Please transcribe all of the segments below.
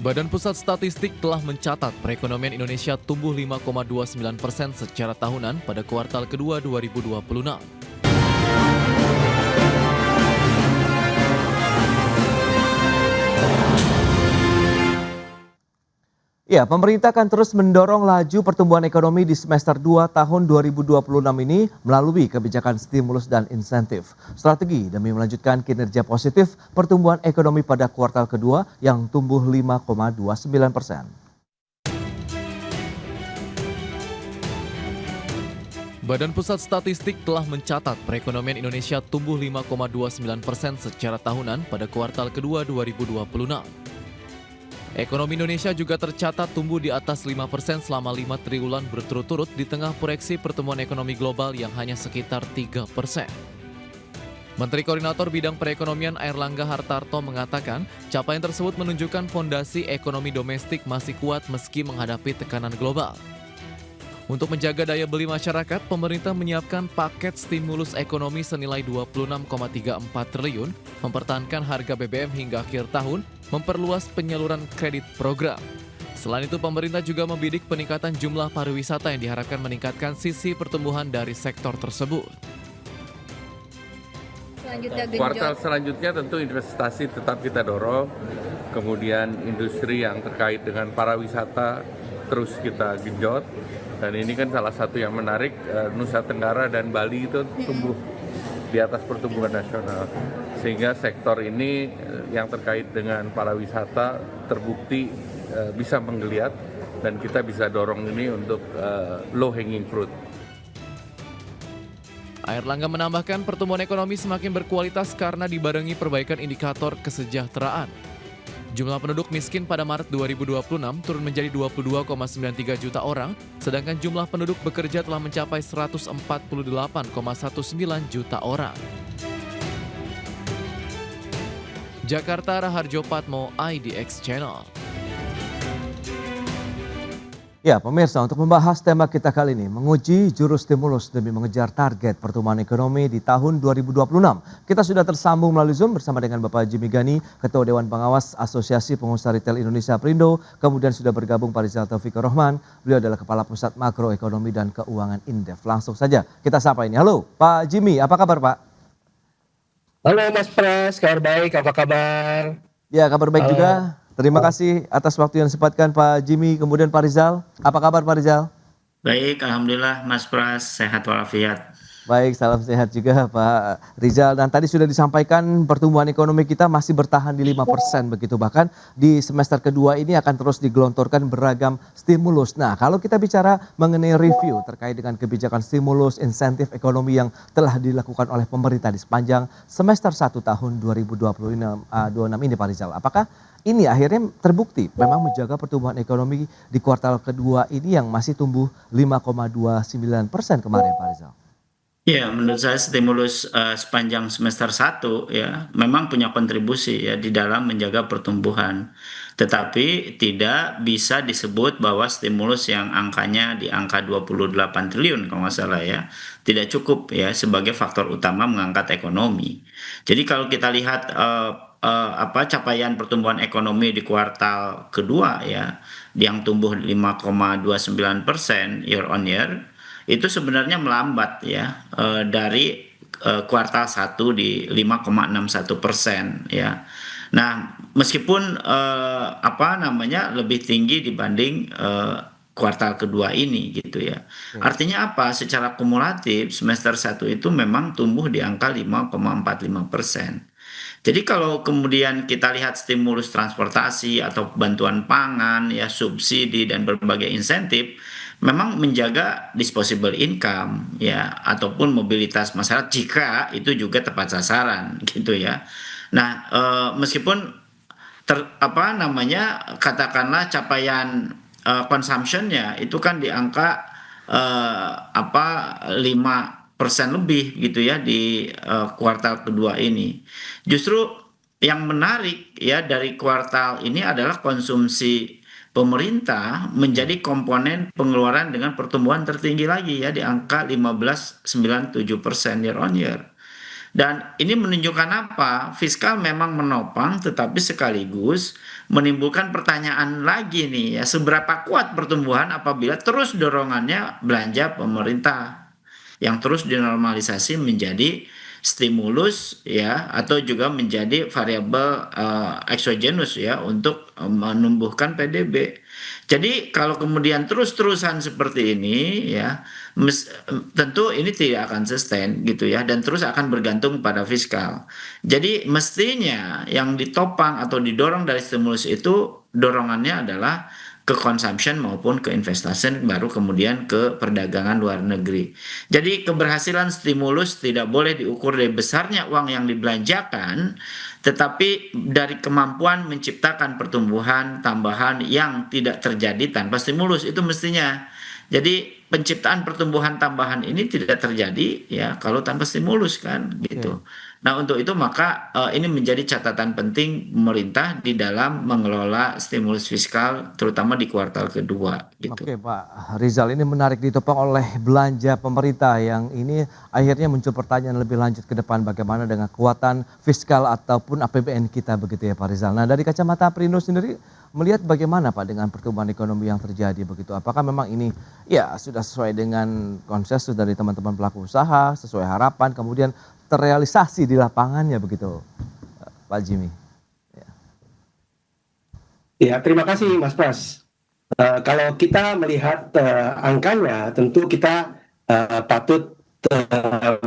Badan Pusat Statistik telah mencatat perekonomian Indonesia tumbuh 5,29% secara tahunan pada kuartal kedua 2026. Ya, pemerintah akan terus mendorong laju pertumbuhan ekonomi di semester 2 tahun 2026 ini melalui kebijakan stimulus dan insentif. Strategi demi melanjutkan kinerja positif pertumbuhan ekonomi pada kuartal kedua yang tumbuh 5,29%. Badan Pusat Statistik telah mencatat perekonomian Indonesia tumbuh 5,29% secara tahunan pada kuartal kedua 2026. Ekonomi Indonesia juga tercatat tumbuh di atas 5% selama 5 triwulan berturut-turut di tengah proyeksi pertumbuhan ekonomi global yang hanya sekitar 3%. Menteri Koordinator Bidang Perekonomian Airlangga Hartarto mengatakan, capaian tersebut menunjukkan fondasi ekonomi domestik masih kuat meski menghadapi tekanan global. Untuk menjaga daya beli masyarakat, pemerintah menyiapkan paket stimulus ekonomi senilai 26,34 triliun, mempertahankan harga BBM hingga akhir tahun, memperluas penyaluran kredit program. Selain itu, pemerintah juga membidik peningkatan jumlah pariwisata yang diharapkan meningkatkan sisi pertumbuhan dari sektor tersebut. Kuartal selanjutnya tentu investasi tetap kita dorong, kemudian industri yang terkait dengan pariwisata terus kita genjot. Dan ini kan salah satu yang menarik, Nusa Tenggara dan Bali itu tumbuh di atas pertumbuhan nasional. Sehingga sektor ini yang terkait dengan pariwisata terbukti bisa menggeliat dan kita bisa dorong ini untuk low hanging fruit. Airlangga menambahkan pertumbuhan ekonomi semakin berkualitas karena dibarengi perbaikan indikator kesejahteraan. Jumlah penduduk miskin pada Maret 2026 turun menjadi 22,93 juta orang, sedangkan jumlah penduduk bekerja telah mencapai 148,19 juta orang. Jakarta, Raharjo Patmo, IDX Channel. Ya, pemirsa, untuk membahas tema kita kali ini, menguji jurus stimulus demi mengejar target pertumbuhan ekonomi di tahun 2026. Kita sudah tersambung melalui Zoom bersama dengan Bapak Jimmy Gani, Ketua Dewan Pengawas Asosiasi Pengusaha Retail Indonesia Perindo, kemudian sudah bergabung Pak Rizal Taufikur Rahman, beliau adalah Kepala Pusat Makroekonomi dan Keuangan Indef. Langsung saja kita sapa ini. Halo, Pak Jimmy, apa kabar Pak? Halo Mas Pras, kabar baik, apa kabar? Ya, kabar baik Halo. juga. Terima kasih atas waktu yang disempatkan Pak Jimmy, kemudian Pak Rizal. Apa kabar Pak Rizal? Baik, Alhamdulillah Mas Pras, sehat walafiat. Baik, salam sehat juga Pak Rizal. Dan tadi sudah disampaikan pertumbuhan ekonomi kita masih bertahan di 5% begitu. Bahkan di semester kedua ini akan terus digelontorkan beragam stimulus. Nah, kalau kita bicara mengenai review terkait dengan kebijakan stimulus insentif ekonomi yang telah dilakukan oleh pemerintah di sepanjang semester 1 tahun 2026 ini Pak Rizal. Apakah ini akhirnya terbukti memang menjaga pertumbuhan ekonomi di kuartal kedua ini yang masih tumbuh 5,29% kemarin Pak Rizal? Ya, menurut saya stimulus sepanjang semester 1 ya memang punya kontribusi ya di dalam menjaga pertumbuhan. Tetapi tidak bisa disebut bahwa stimulus yang angkanya di angka 28 triliun kalau nggak salah ya, tidak cukup ya sebagai faktor utama mengangkat ekonomi. Jadi kalau kita lihat capaian pertumbuhan ekonomi di kuartal kedua ya, yang tumbuh 5,29% year on year, itu sebenarnya melambat ya dari kuartal 1 di 5,61% ya. Nah, meskipun lebih tinggi dibanding kuartal kedua ini gitu ya. Artinya apa? Secara kumulatif semester 1 itu memang tumbuh di angka 5,45%. Jadi kalau kemudian kita lihat stimulus transportasi atau bantuan pangan ya, subsidi dan berbagai insentif memang menjaga disposable income ya ataupun mobilitas masyarakat jika itu juga tepat sasaran gitu ya. Nah, meskipun katakanlah capaian consumption-nya itu kan di angka 5% lebih gitu ya di kuartal kedua ini. Justru yang menarik ya dari kuartal ini adalah konsumsi pemerintah menjadi komponen pengeluaran dengan pertumbuhan tertinggi lagi ya di angka 15,97% year on year. Dan ini menunjukkan apa? Fiskal memang menopang, tetapi sekaligus menimbulkan pertanyaan lagi nih ya, seberapa kuat pertumbuhan apabila terus dorongannya belanja pemerintah yang terus dinormalisasi menjadi stimulus ya, atau juga menjadi variabel eksogenus ya untuk menumbuhkan PDB. Jadi kalau kemudian terus-terusan seperti ini ya, tentu ini tidak akan sustain gitu ya, dan terus akan bergantung pada fiskal. Jadi mestinya yang ditopang atau didorong dari stimulus itu dorongannya adalah ke consumption maupun ke investasi, baru kemudian ke perdagangan luar negeri. Jadi keberhasilan stimulus tidak boleh diukur dari besarnya uang yang dibelanjakan, tetapi dari kemampuan menciptakan pertumbuhan tambahan yang tidak terjadi tanpa stimulus itu mestinya. Jadi penciptaan pertumbuhan tambahan ini tidak terjadi ya kalau tanpa stimulus kan gitu. Oke. Nah, untuk itu maka ini menjadi catatan penting pemerintah di dalam mengelola stimulus fiskal terutama di kuartal kedua gitu. Oke Pak Rizal, ini menarik ditopang oleh belanja pemerintah yang ini akhirnya muncul pertanyaan lebih lanjut ke depan bagaimana dengan kekuatan fiskal ataupun APBN kita begitu ya Pak Rizal. Nah dari kacamata Perindo sendiri melihat bagaimana Pak dengan pertumbuhan ekonomi yang terjadi begitu. Apakah memang ini ya sudah sesuai dengan konsensus dari teman-teman pelaku usaha, sesuai harapan, kemudian terrealisasi di lapangannya begitu Pak Jimmy. Ya. Ya, terima kasih Mas Pras. Kalau kita melihat angkanya, tentu kita patut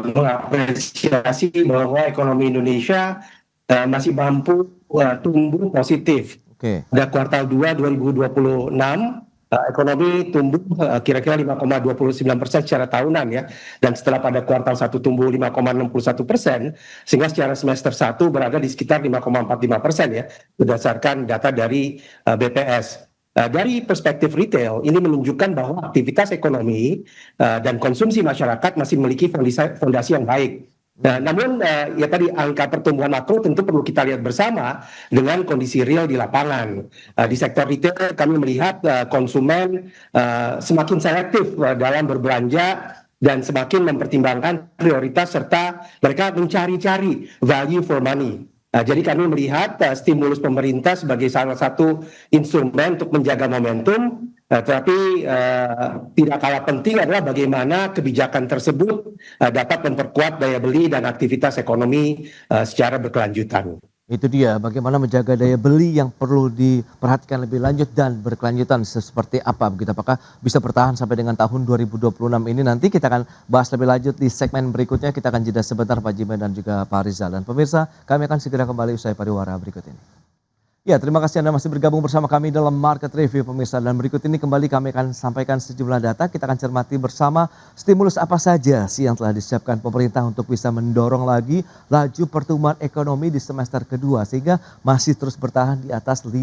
mengapresiasi bahwa ekonomi Indonesia masih mampu tumbuh positif. Oke. Pada kuartal 2 2026, ekonomi tumbuh kira-kira 5,29% secara tahunan ya. Dan setelah pada kuartal 1 tumbuh 5,61%, sehingga secara semester 1 berada di sekitar 5,45% ya, berdasarkan data dari BPS. Dari perspektif retail, ini menunjukkan bahwa aktivitas ekonomi dan konsumsi masyarakat masih memiliki fondasi yang baik. Nah, namun ya tadi angka pertumbuhan makro tentu perlu kita lihat bersama dengan kondisi real di lapangan. Di sektor retail kami melihat konsumen semakin selektif dalam berbelanja dan semakin mempertimbangkan prioritas serta mereka mencari-cari value for money. Jadi kami melihat stimulus pemerintah sebagai salah satu instrumen untuk menjaga momentum, tetapi tidak kalah penting adalah bagaimana kebijakan tersebut dapat memperkuat daya beli dan aktivitas ekonomi secara berkelanjutan. Itu dia bagaimana menjaga daya beli yang perlu diperhatikan lebih lanjut dan berkelanjutan seperti apa begitu. Apakah bisa bertahan sampai dengan tahun 2026 ini, nanti kita akan bahas lebih lanjut di segmen berikutnya. Kita akan jeda sebentar Pak Jimmy dan juga Pak Rizal. Dan pemirsa, kami akan segera kembali usai pariwara berikut ini. Ya, terima kasih Anda masih bergabung bersama kami dalam Market Review pemirsa. Dan berikut ini kembali kami akan sampaikan sejumlah data. Kita akan cermati bersama stimulus apa saja sih yang telah disiapkan pemerintah untuk bisa mendorong lagi laju pertumbuhan ekonomi di semester kedua. Sehingga masih terus bertahan di atas 5%.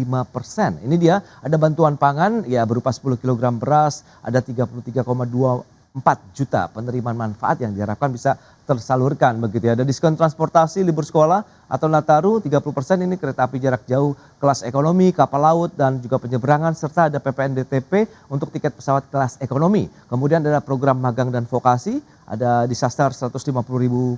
Ini dia, ada bantuan pangan ya berupa 10 kg beras, ada 33,24 juta penerimaan manfaat yang diharapkan bisa tersalurkan begitu ya. Ada diskon transportasi, libur sekolah atau Nataru 30%, ini kereta api jarak jauh kelas ekonomi, kapal laut dan juga penyeberangan, serta ada PPNDTP untuk tiket pesawat kelas ekonomi. Kemudian ada program magang dan vokasi, ada disasar 150.000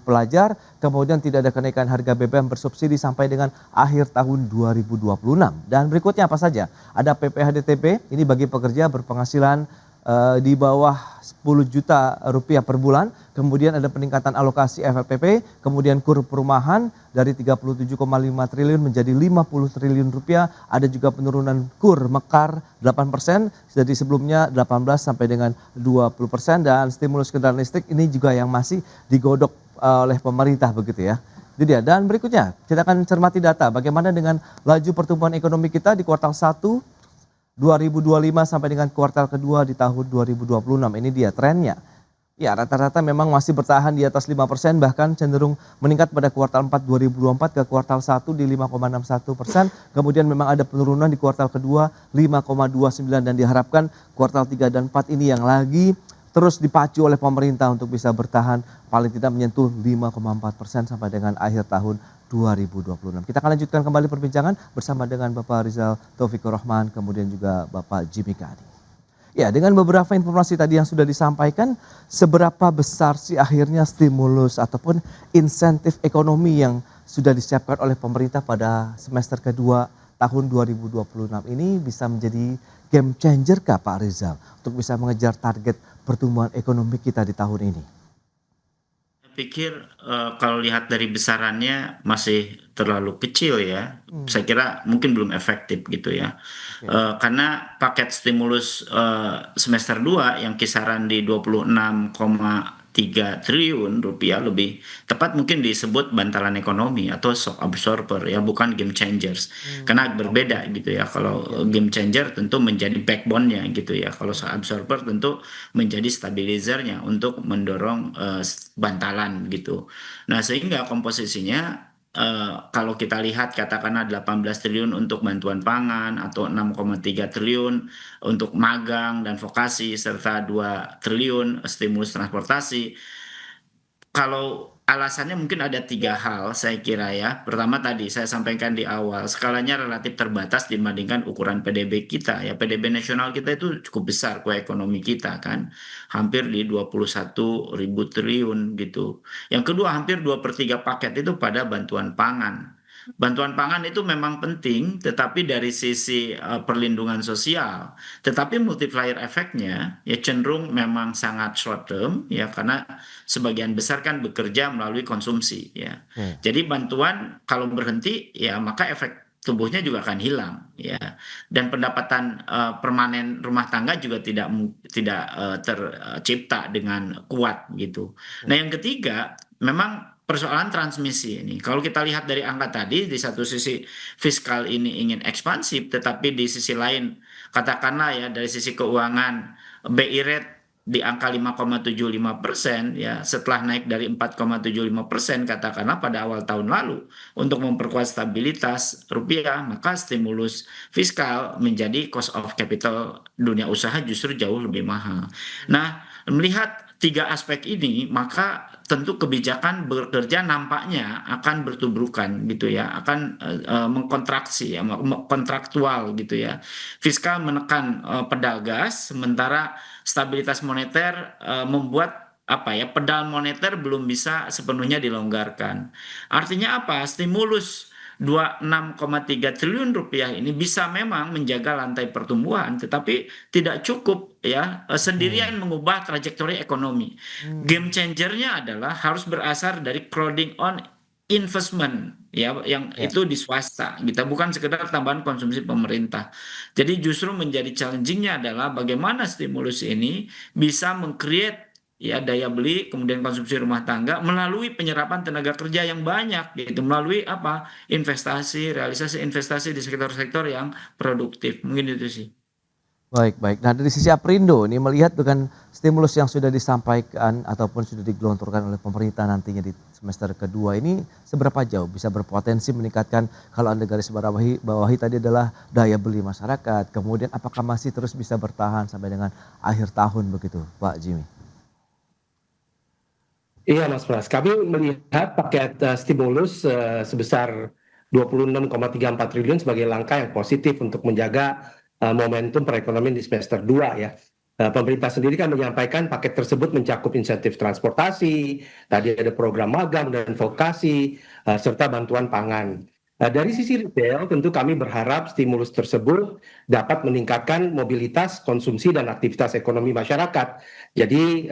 pelajar, kemudian tidak ada kenaikan harga BBM bersubsidi sampai dengan akhir tahun 2026. Dan berikutnya apa saja? Ada PPHDTP, ini bagi pekerja berpenghasilan di bawah 10 juta rupiah per bulan. Kemudian ada peningkatan alokasi FLPP, kemudian KUR perumahan dari 37,5 triliun menjadi 50 triliun rupiah. Ada juga penurunan KUR Mekar 8%, dari sebelumnya 18 sampai dengan 20%. Dan stimulus kendaraan listrik ini juga yang masih digodok oleh pemerintah begitu ya. Itu dia. Dan berikutnya kita akan cermati data bagaimana dengan laju pertumbuhan ekonomi kita di kuartal 1 2025 sampai dengan kuartal kedua di tahun 2026. Ini dia trennya. Ya, rata-rata memang masih bertahan di atas 5%, bahkan cenderung meningkat pada kuartal 4 2024 ke kuartal 1 di 5,61%. Kemudian memang ada penurunan di kuartal kedua 5,29 dan diharapkan kuartal 3 dan 4 ini yang lagi terus dipacu oleh pemerintah untuk bisa bertahan paling tidak menyentuh 5,4% sampai dengan akhir tahun 2026. Kita akan lanjutkan kembali perbincangan bersama dengan Bapak Rizal Taufikur Rahman, kemudian juga Bapak Jimmy Kadi. Ya, dengan beberapa informasi tadi yang sudah disampaikan, seberapa besar sih akhirnya stimulus ataupun insentif ekonomi yang sudah disiapkan oleh pemerintah pada semester kedua tahun 2026 ini bisa menjadi game changer kah Pak Rizal untuk bisa mengejar target pertumbuhan ekonomi kita di tahun ini? Saya pikir kalau lihat dari besarannya masih terlalu kecil ya. Saya kira mungkin belum efektif gitu ya. Oke. Karena paket stimulus semester 2 yang kisaran di 26,3 triliun rupiah, lebih tepat mungkin disebut bantalan ekonomi atau shock absorber ya, bukan game changers. Karena berbeda gitu ya. Kalau game changer tentu menjadi backbone-nya gitu ya. Kalau shock absorber tentu menjadi stabilizernya untuk mendorong bantalan gitu. Nah, sehingga komposisinya kalau kita lihat katakanlah 18 triliun untuk bantuan pangan atau 6,3 triliun untuk magang dan vokasi serta 2 triliun stimulus transportasi. Kalau alasannya mungkin ada 3 hal saya kira ya. Pertama tadi saya sampaikan di awal, skalanya relatif terbatas dibandingkan ukuran PDB kita ya. PDB nasional kita itu cukup besar, kue ekonomi kita kan. Hampir di 21.000 triliun gitu. Yang kedua, hampir 2/3 paket itu pada bantuan pangan. Bantuan pangan itu memang penting, tetapi dari sisi perlindungan sosial, tetapi multiplier efeknya ya cenderung memang sangat short term ya, karena sebagian besar kan bekerja melalui konsumsi ya. Oke. Jadi bantuan kalau berhenti ya maka efek tubuhnya juga akan hilang ya. Dan pendapatan permanen rumah tangga juga tidak tercipta dengan kuat gitu. Nah, yang ketiga memang persoalan transmisi ini. Kalau kita lihat dari angka tadi, di satu sisi fiskal ini ingin ekspansif, tetapi di sisi lain katakanlah ya dari sisi keuangan BI rate di angka 5,75% ya, setelah naik dari 4,75% katakanlah pada awal tahun lalu untuk memperkuat stabilitas rupiah, maka stimulus fiskal menjadi cost of capital dunia usaha justru jauh lebih mahal. Nah, melihat 3 aspek ini, maka tentu kebijakan bekerja nampaknya akan bertubrukan gitu ya, akan mengkontraksi ya, kontraktual gitu ya. Fiskal menekan pedal gas, sementara stabilitas moneter membuat apa ya, pedal moneter belum bisa sepenuhnya dilonggarkan. Artinya apa? Stimulus 26,3 triliun rupiah ini bisa memang menjaga lantai pertumbuhan, tetapi tidak cukup ya sendirian mengubah trajektori ekonomi. Game changernya adalah harus berasal dari crowding on investment ya, yang Ya. itu di swasta gitu, bukan sekedar tambahan konsumsi pemerintah. Jadi justru menjadi challengingnya adalah bagaimana stimulus ini bisa meng-create ya daya beli, kemudian konsumsi rumah tangga melalui penyerapan tenaga kerja yang banyak gitu, melalui apa, investasi, realisasi investasi di sektor-sektor yang produktif. Mungkin itu sih. Baik, baik. Nah, dari sisi Aprindo ini melihat dengan stimulus yang sudah disampaikan ataupun sudah digelontorkan oleh pemerintah nantinya di semester kedua ini seberapa jauh bisa berpotensi meningkatkan, kalau Anda garis bawahi tadi adalah daya beli masyarakat, kemudian apakah masih terus bisa bertahan sampai dengan akhir tahun begitu, Pak Jimmy? Iya Mas Pras, kami melihat paket stimulus sebesar 26,34 triliun sebagai langkah yang positif untuk menjaga momentum perekonomian di semester 2 ya. Pemerintah sendiri kan menyampaikan paket tersebut mencakup insentif transportasi, tadi ada program magang dan vokasi, serta bantuan pangan. Dari sisi retail, tentu kami berharap stimulus tersebut dapat meningkatkan mobilitas, konsumsi, dan aktivitas ekonomi masyarakat. Jadi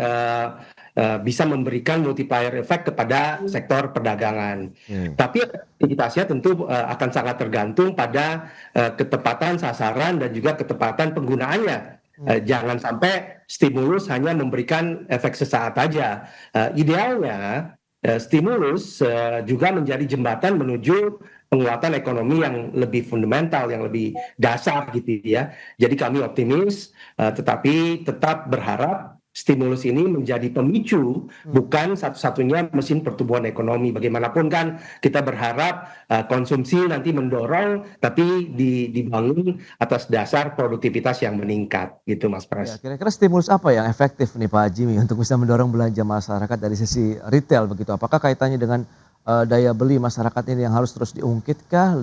bisa memberikan multiplier effect kepada sektor perdagangan. Tapi aktivitasnya tentu akan sangat tergantung pada ketepatan sasaran dan juga ketepatan penggunaannya. Jangan sampai stimulus hanya memberikan efek sesaat aja. Idealnya stimulus juga menjadi jembatan menuju penguatan ekonomi yang lebih fundamental, yang lebih dasar gitu ya. Jadi kami optimis, tetapi tetap berharap stimulus ini menjadi pemicu, bukan satu-satunya mesin pertumbuhan ekonomi. Bagaimanapun kan kita berharap konsumsi nanti mendorong, tapi dibangun atas dasar produktivitas yang meningkat, gitu Mas Ya, Pras. kira-kira stimulus apa yang efektif nih Pak Jimmy untuk bisa mendorong belanja masyarakat dari sisi retail begitu? Apakah kaitannya dengan daya beli masyarakat ini yang harus terus diungkitkah,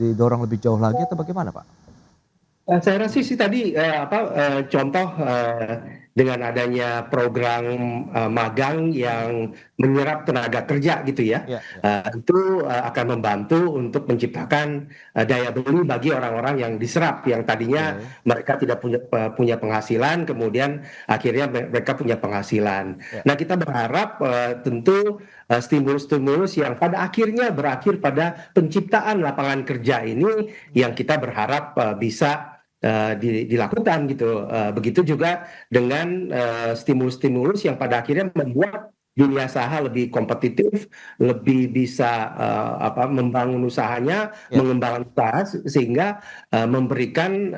didorong lebih jauh lagi atau bagaimana Pak? Saya rasa sih tadi contoh dengan adanya program magang yang menyerap tenaga kerja gitu ya, Ya, ya. itu akan membantu untuk menciptakan daya beli bagi orang-orang yang diserap yang tadinya Oke. mereka tidak punya penghasilan, kemudian akhirnya mereka punya penghasilan. Ya. Nah, kita berharap tentu stimulus-stimulus yang pada akhirnya berakhir pada penciptaan lapangan kerja ini yang kita berharap bisa dilakukan gitu. Begitu juga dengan stimulus-stimulus yang pada akhirnya membuat dunia usaha lebih kompetitif, lebih bisa membangun usahanya, Ya. mengembangkan usaha sehingga memberikan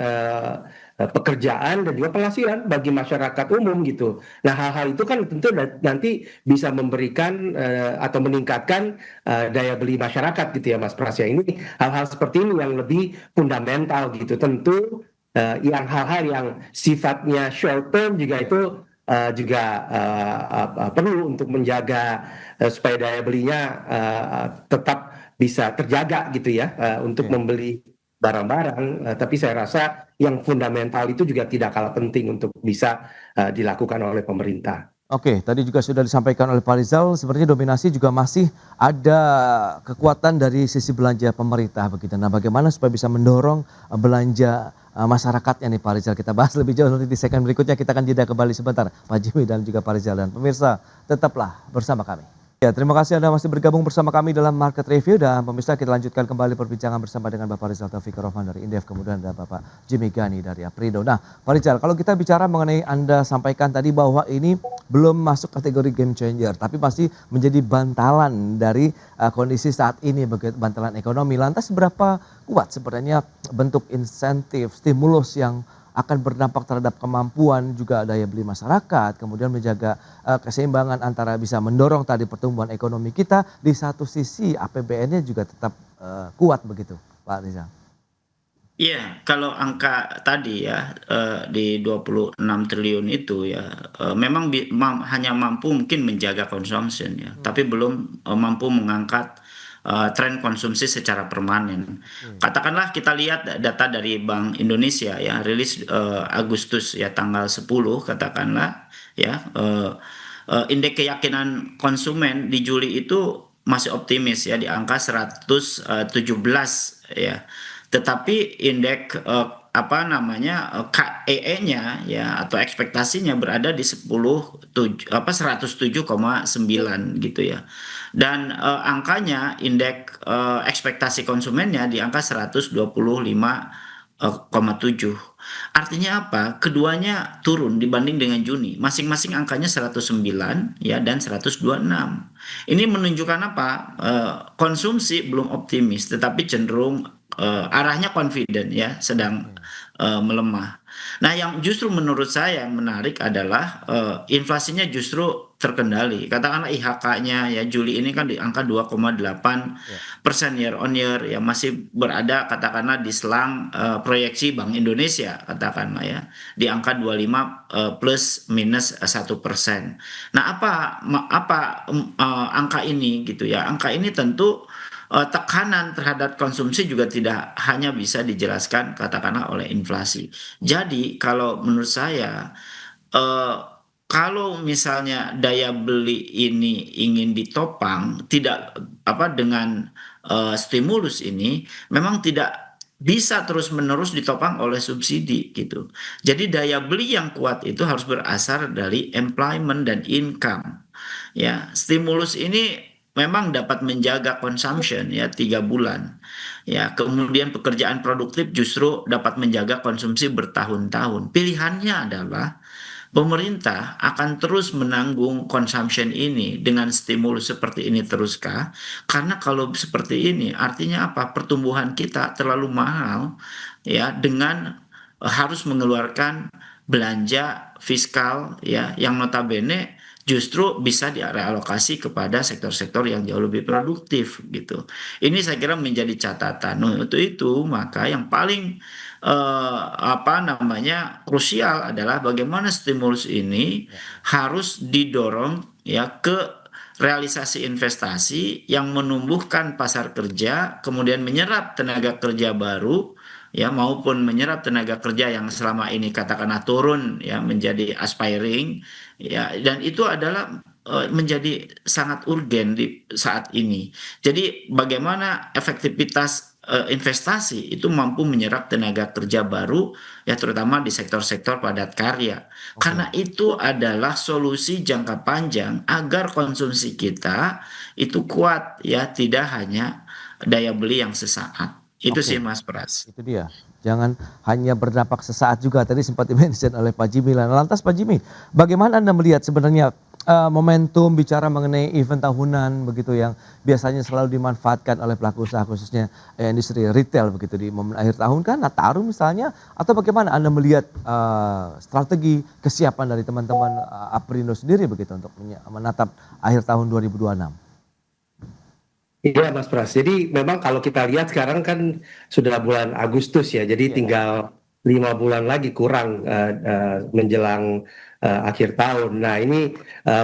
pekerjaan dan juga penghasilan bagi masyarakat umum gitu. Nah, hal-hal itu kan tentu nanti bisa memberikan atau meningkatkan daya beli masyarakat gitu ya, Mas Prasya. Ini hal-hal seperti ini yang lebih fundamental gitu. Tentu yang hal-hal yang sifatnya short term juga Ya. itu juga perlu untuk menjaga supaya daya belinya tetap bisa terjaga gitu ya, untuk Oke. membeli barang-barang. Tapi saya rasa yang fundamental itu juga tidak kalah penting untuk bisa dilakukan oleh pemerintah. Oke, tadi juga sudah disampaikan oleh Pak Rizal, sepertinya dominasi juga masih ada kekuatan dari sisi belanja pemerintah begitu. Nah, bagaimana supaya bisa mendorong belanja masyarakatnya nih Pak Rizal? Kita bahas lebih jauh nanti di segmen berikutnya. Kita akan jeda kembali sebentar, Pak Jimmy dan juga Pak Rizal. Dan pemirsa, tetaplah bersama kami. Ya, terima kasih Anda masih bergabung bersama kami dalam Market Review, dan pemirsa kita lanjutkan kembali perbincangan bersama dengan Bapak Rizal Taufik Rohman dari Indef, kemudian ada Bapak Jimmy Gani dari Aprindo. Nah, Pak Rizal, kalau kita bicara mengenai Anda sampaikan tadi bahwa ini belum masuk kategori game changer, tapi masih menjadi bantalan dari kondisi saat ini, begitu bantalan ekonomi. Lantas berapa kuat sebenarnya bentuk insentif, stimulus yang akan berdampak terhadap kemampuan juga daya beli masyarakat, kemudian menjaga keseimbangan antara bisa mendorong tadi pertumbuhan ekonomi kita, di satu sisi APBN-nya juga tetap kuat begitu, Pak Rizal. Iya, kalau angka tadi ya, di 26 triliun itu ya, memang hanya mampu mungkin menjaga consumption ya, tapi belum mampu mengangkat tren konsumsi secara permanen. Oke. Katakanlah kita lihat data dari Bank Indonesia ya, rilis Agustus ya tanggal 10 katakanlah ya, indeks keyakinan konsumen di Juli itu masih optimis ya di angka 117 ya. Tetapi indeks KEE-nya ya atau ekspektasinya berada di 107,9 gitu ya. Dan angkanya indeks ekspektasi konsumennya di angka 125,7. Artinya apa? Keduanya turun dibanding dengan Juni. Masing-masing angkanya 109 ya dan 126. Ini menunjukkan apa? Konsumsi belum optimis tetapi cenderung arahnya confident ya, sedang melemah. Nah, yang justru menurut saya yang menarik adalah inflasinya justru terkendali. Katakanlah IHK-nya ya Juli ini kan di angka 2,8% year on year ya, masih berada katakanlah di selang proyeksi Bank Indonesia katakanlah ya di angka 25 plus minus 1%. Nah, apa angka ini gitu ya? Angka ini tentu tekanan terhadap konsumsi juga tidak hanya bisa dijelaskan katakanlah oleh inflasi. Jadi kalau menurut saya eh, kalau misalnya daya beli ini ingin ditopang tidak dengan stimulus ini memang tidak bisa terus-menerus ditopang oleh subsidi gitu. Jadi daya beli yang kuat itu harus berasal dari employment dan income. Ya, stimulus ini memang dapat menjaga consumption ya 3 bulan. Ya, kemudian pekerjaan produktif justru dapat menjaga konsumsi bertahun-tahun. Pilihannya adalah pemerintah akan terus menanggung consumption ini dengan stimulus seperti ini teruskah? Karena kalau seperti ini artinya apa? Pertumbuhan kita terlalu mahal ya dengan harus mengeluarkan belanja fiskal ya yang notabene justru bisa direalokasi kepada sektor-sektor yang jauh lebih produktif gitu. Ini saya kira menjadi catatan. Nah, untuk itu maka yang paling krusial adalah bagaimana stimulus ini Ya. harus didorong ya ke realisasi investasi yang menumbuhkan pasar kerja, kemudian menyerap tenaga kerja baru ya maupun menyerap tenaga kerja yang selama ini katakanlah turun ya menjadi aspiring ya, dan itu adalah menjadi sangat urgen di saat ini. Jadi bagaimana efektivitas investasi itu mampu menyerap tenaga kerja baru ya, terutama di sektor-sektor padat karya. Oke. Karena itu adalah solusi jangka panjang agar konsumsi kita itu kuat ya, tidak hanya daya beli yang sesaat. Itu sih Oke. Mas Pras. Itu dia. Jangan hanya berdampak sesaat juga, tadi sempat di-mention oleh Pak Jimmy. Lantas Pak Jimmy, bagaimana Anda melihat sebenarnya momentum bicara mengenai event tahunan begitu yang biasanya selalu dimanfaatkan oleh pelaku usaha khususnya industri retail begitu di momen akhir tahun kan Nataru misalnya, atau bagaimana Anda melihat strategi kesiapan dari teman-teman Aprindo sendiri begitu untuk menatap akhir tahun 2026? Iya Mas Pras, jadi memang kalau kita lihat sekarang kan sudah bulan Agustus ya, jadi Iya. tinggal 5 bulan lagi kurang menjelang akhir tahun. Nah ini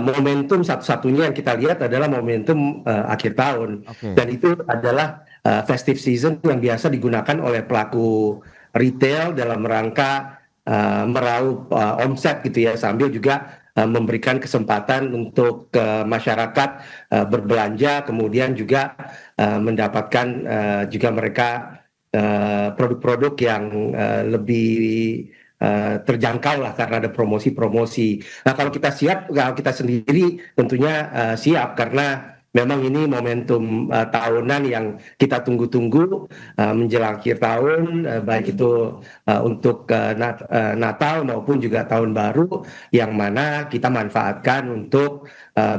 momentum satu-satunya yang kita lihat adalah momentum akhir tahun, Oke. dan itu adalah festive season yang biasa digunakan oleh pelaku retail dalam rangka meraup omset gitu ya, sambil juga memberikan kesempatan untuk masyarakat berbelanja, kemudian juga mendapatkan juga mereka produk-produk yang lebih terjangkau lah karena ada promosi-promosi. Nah kalau kita sendiri tentunya siap karena memang ini momentum tahunan yang kita tunggu-tunggu menjelang akhir tahun, baik itu untuk Natal maupun juga Tahun Baru, yang mana kita manfaatkan untuk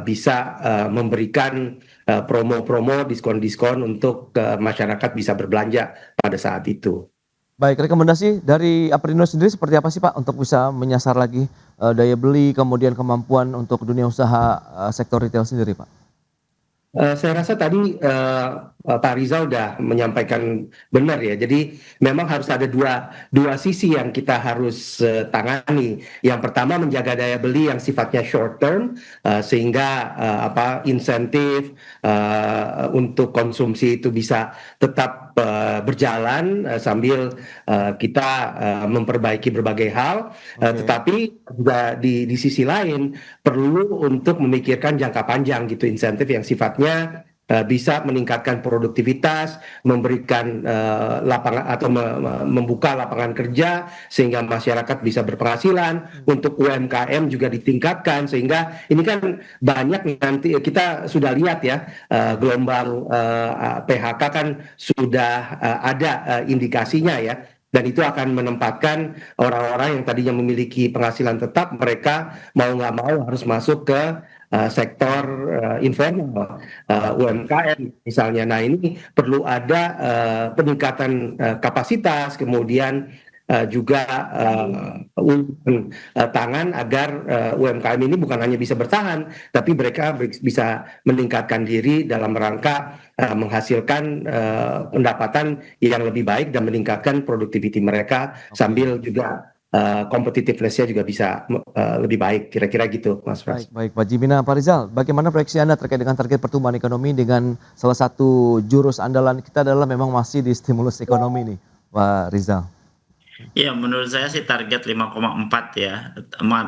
bisa memberikan promo-promo, diskon-diskon untuk masyarakat bisa berbelanja pada saat itu. Baik, rekomendasi dari Aprindo sendiri seperti apa sih Pak untuk bisa menyasar lagi daya beli kemudian kemampuan untuk dunia usaha sektor retail sendiri Pak? Saya rasa tadi Pak Rizal udah menyampaikan benar ya. Jadi memang harus ada dua sisi yang kita harus tangani. Yang pertama menjaga daya beli yang sifatnya short term, sehingga insentif untuk konsumsi itu bisa tetap berjalan sambil kita memperbaiki berbagai hal. Oke. Tetapi juga di sisi lain perlu untuk memikirkan jangka panjang gitu, insentif yang sifatnya bisa meningkatkan produktivitas, memberikan lapangan atau membuka lapangan kerja sehingga masyarakat bisa berpenghasilan, untuk UMKM juga ditingkatkan, sehingga ini kan banyak nanti kita sudah lihat ya, gelombang PHK kan sudah ada indikasinya ya, dan itu akan menempatkan orang-orang yang tadinya memiliki penghasilan tetap, mereka mau nggak mau harus masuk ke sektor informal, UMKM misalnya. Nah ini perlu ada peningkatan kapasitas, kemudian juga uluran tangan agar UMKM ini bukan hanya bisa bertahan, tapi mereka bisa meningkatkan diri dalam rangka menghasilkan pendapatan yang lebih baik dan meningkatkan produktiviti mereka, Oke. sambil juga competitiveness-nya juga bisa lebih baik, kira-kira gitu Mas Pras. Baik Pak Jimmy. Nah Pak Rizal, bagaimana proyeksi Anda terkait dengan target pertumbuhan ekonomi dengan salah satu jurus andalan kita adalah memang masih di stimulus ekonomi nih Pak Rizal? Ya, menurut saya sih target 5,4 ya.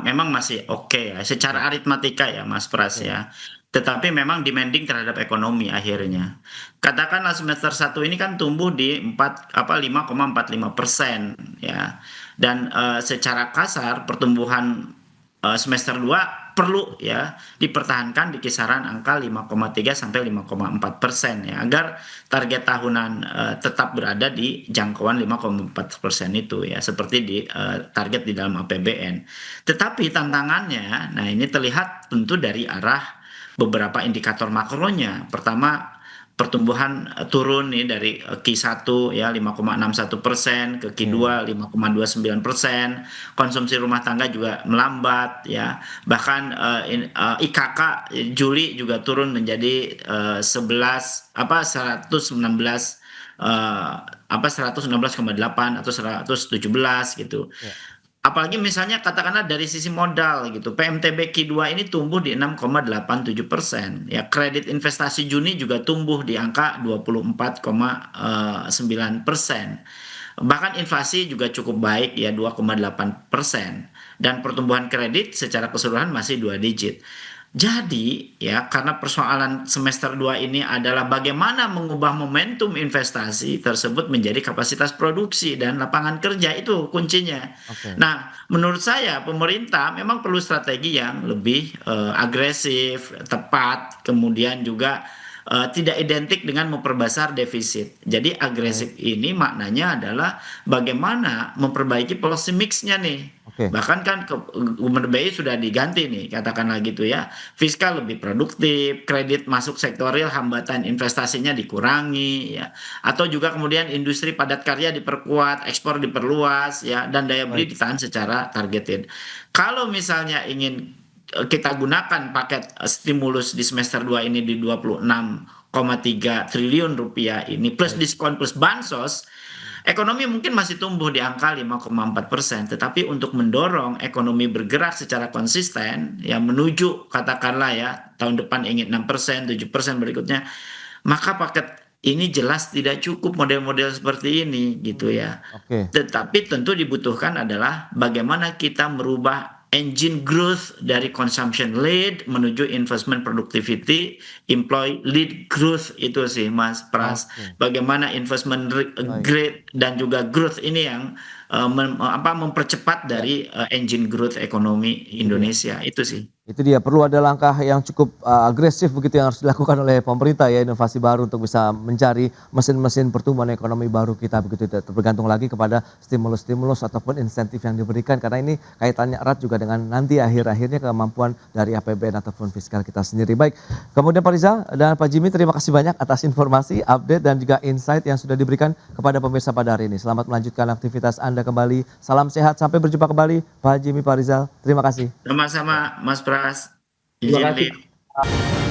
Memang masih oke ya, secara aritmatika ya Mas Pras Oke. ya. Tetapi memang demanding terhadap ekonomi akhirnya. Katakanlah semester 1 ini kan tumbuh di 5,45% ya. Dan secara kasar pertumbuhan semester 2 perlu ya dipertahankan di kisaran angka 5,3 sampai 5,4% ya, agar target tahunan tetap berada di jangkauan 5,4% itu ya, seperti di target di dalam APBN. Tetapi tantangannya, nah ini terlihat tentu dari arah beberapa indikator makronya. Pertama, pertumbuhan turun nih dari Q1 ya 5,61%, ke Q2 5,29%, konsumsi rumah tangga juga melambat ya, bahkan IKK Juli juga turun menjadi 116,8 atau 117 gitu. Ya. Apalagi misalnya katakanlah dari sisi modal gitu, PMTB Q2 ini tumbuh di 6,87%. Ya, kredit investasi Juni juga tumbuh di angka 24,9%. Bahkan inflasi juga cukup baik ya 2,8%, dan pertumbuhan kredit secara keseluruhan masih 2 digit. Jadi ya karena persoalan semester 2 ini adalah bagaimana mengubah momentum investasi tersebut menjadi kapasitas produksi dan lapangan kerja, itu kuncinya. Oke, Nah, menurut saya pemerintah memang perlu strategi yang lebih agresif, tepat, kemudian juga tidak identik dengan memperbesar defisit. Jadi baik. agresif ini maknanya adalah bagaimana memperbaiki policy mix-nya nih. Oke, Bahkan kan Gubernur BI sudah diganti nih, katakanlah gitu ya. Fiskal lebih produktif, kredit masuk sektor real, hambatan investasinya dikurangi ya. Atau juga kemudian industri padat karya diperkuat, ekspor diperluas ya, dan daya beli baik. ditahan secara targeted. Kalau misalnya ingin kita gunakan paket stimulus di semester 2 ini di 26,3 triliun rupiah ini plus Baik. diskon plus bansos, ekonomi mungkin masih tumbuh di angka 5,4%, tetapi untuk mendorong ekonomi bergerak secara konsisten, ya menuju katakanlah ya tahun depan ingin 6%, 7% berikutnya, maka paket ini jelas tidak cukup model-model seperti ini gitu ya. Oke, Tetapi tentu dibutuhkan adalah bagaimana kita merubah engine growth dari consumption led menuju investment productivity, employee lead growth, itu sih Mas Pras. oke, Bagaimana investment baik. grade dan juga growth ini yang mempercepat Ya, dari engine growth ekonomi itu dia. Indonesia, itu sih. Itu dia, perlu ada langkah yang cukup agresif begitu yang harus dilakukan oleh pemerintah ya, inovasi baru untuk bisa mencari mesin-mesin pertumbuhan ekonomi baru kita begitu, tidak tergantung lagi kepada stimulus-stimulus ataupun insentif yang diberikan, karena ini kaitannya erat juga dengan nanti akhir-akhirnya kemampuan dari APBN ataupun fiskal kita sendiri. Baik, kemudian Pak Rizal dan Pak Jimmy, terima kasih banyak atas informasi, update dan juga insight yang sudah diberikan kepada pemirsa pada hari ini. Selamat melanjutkan aktivitas Anda kembali. Salam sehat, sampai berjumpa kembali Pak Jimmy, Pak Rizal. Terima kasih. Sama-sama Mas Pras, Terima izin kasih. live.